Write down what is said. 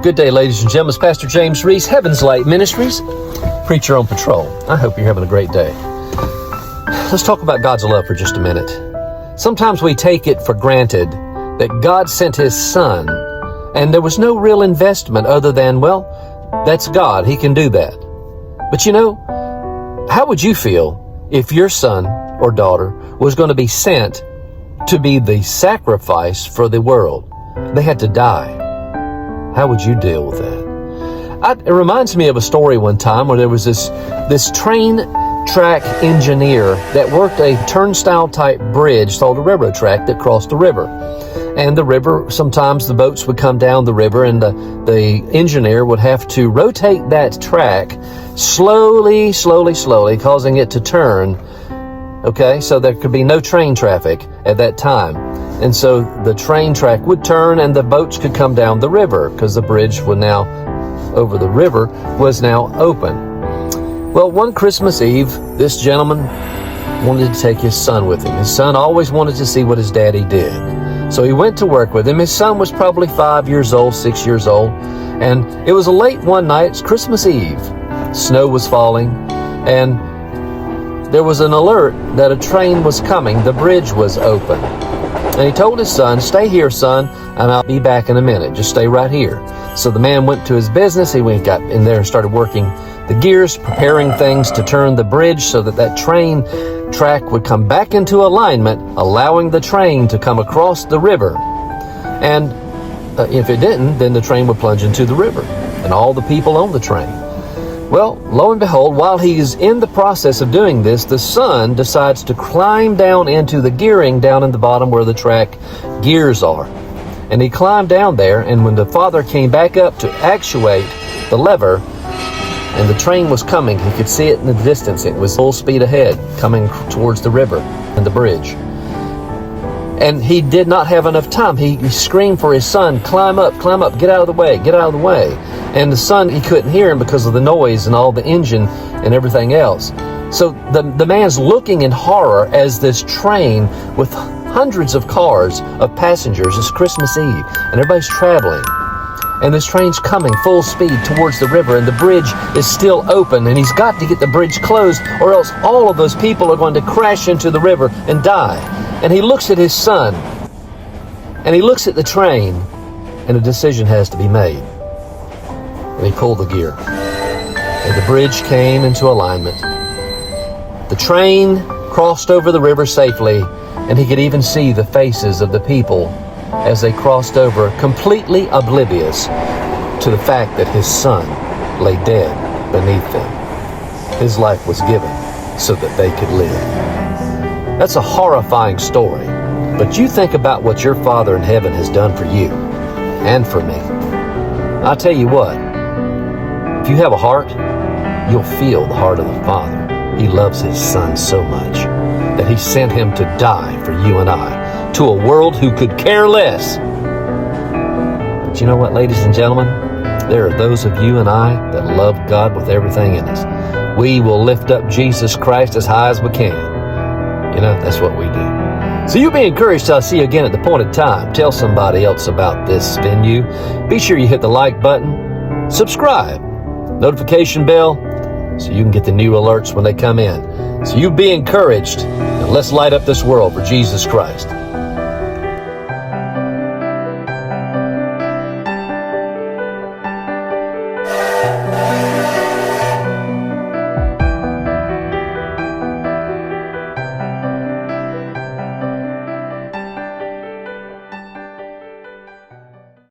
Good day, ladies and gentlemen. It's Pastor James Reese, Heaven's Light Ministries, preacher on patrol. I hope you're having a great day. Let's talk about God's love for just a minute. Sometimes we take it for granted that God sent His Son, and there was no real investment other than, well, that's God. He can do that. But you know, how would you feel if your son or daughter was going to be sent to be the sacrifice for the world? They had to die. How would you deal with that? It reminds me of a story one time where there was this train track engineer that worked a turnstile type bridge called a railroad track that crossed the river. And the river, sometimes the boats would come down the river and the engineer would have to rotate that track slowly, causing it to turn. Okay, so there could be no train traffic at that time. And so the train track would turn and the boats could come down the river because the bridge would now, over the river, was now open. Well, one Christmas Eve, this gentleman wanted to take his son with him. His son always wanted to see what his daddy did. So he went to work with him. His son was probably 5 years old, 6 years old. And it was late one night, it's Christmas Eve. Snow was falling and there was an alert that a train was coming. The bridge was open. And he told his son, "Stay here, son, and I'll be back in a minute. Just stay right here." So the man went to his business. He got in there and started working the gears, preparing things to turn the bridge so that train track would come back into alignment, allowing the train to come across the river. And if it didn't, then the train would plunge into the river and all the people on the train. Well, lo and behold, while he's in the process of doing this, the son decides to climb down into the gearing down in the bottom where the track gears are. And he climbed down there, and when the father came back up to actuate the lever, and the train was coming, he could see it in the distance. It was full speed ahead, coming towards the river and the bridge. And he did not have enough time. He screamed for his son, climb up, get out of the way, get out of the way. And the son, he couldn't hear him because of the noise and all the engine and everything else. So the man's looking in horror as this train with hundreds of cars of passengers, it's Christmas Eve, and everybody's traveling. And this train's coming full speed towards the river, and the bridge is still open, and he's got to get the bridge closed, or else all of those people are going to crash into the river and die. And he looks at his son, and he looks at the train, and a decision has to be made. And he pulled the gear, and the bridge came into alignment. The train crossed over the river safely, and he could even see the faces of the people as they crossed over, completely oblivious to the fact that his son lay dead beneath them. His life was given so that they could live. That's a horrifying story, but you think about what your Father in heaven has done for you and for me. I'll tell you what, if you have a heart, you'll feel the heart of the Father. He loves His Son so much that He sent Him to die for you and I, to a world who could care less. But you know what, ladies and gentlemen? There are those of you and I that love God with everything in us. We will lift up Jesus Christ as high as we can. You know, that's what we do. So you be encouraged till I see you again at the appointed time. Tell somebody else about this venue. Be sure you hit the like button, subscribe, notification bell, so you can get the new alerts when they come in. So you be encouraged, and let's light up this world for Jesus Christ.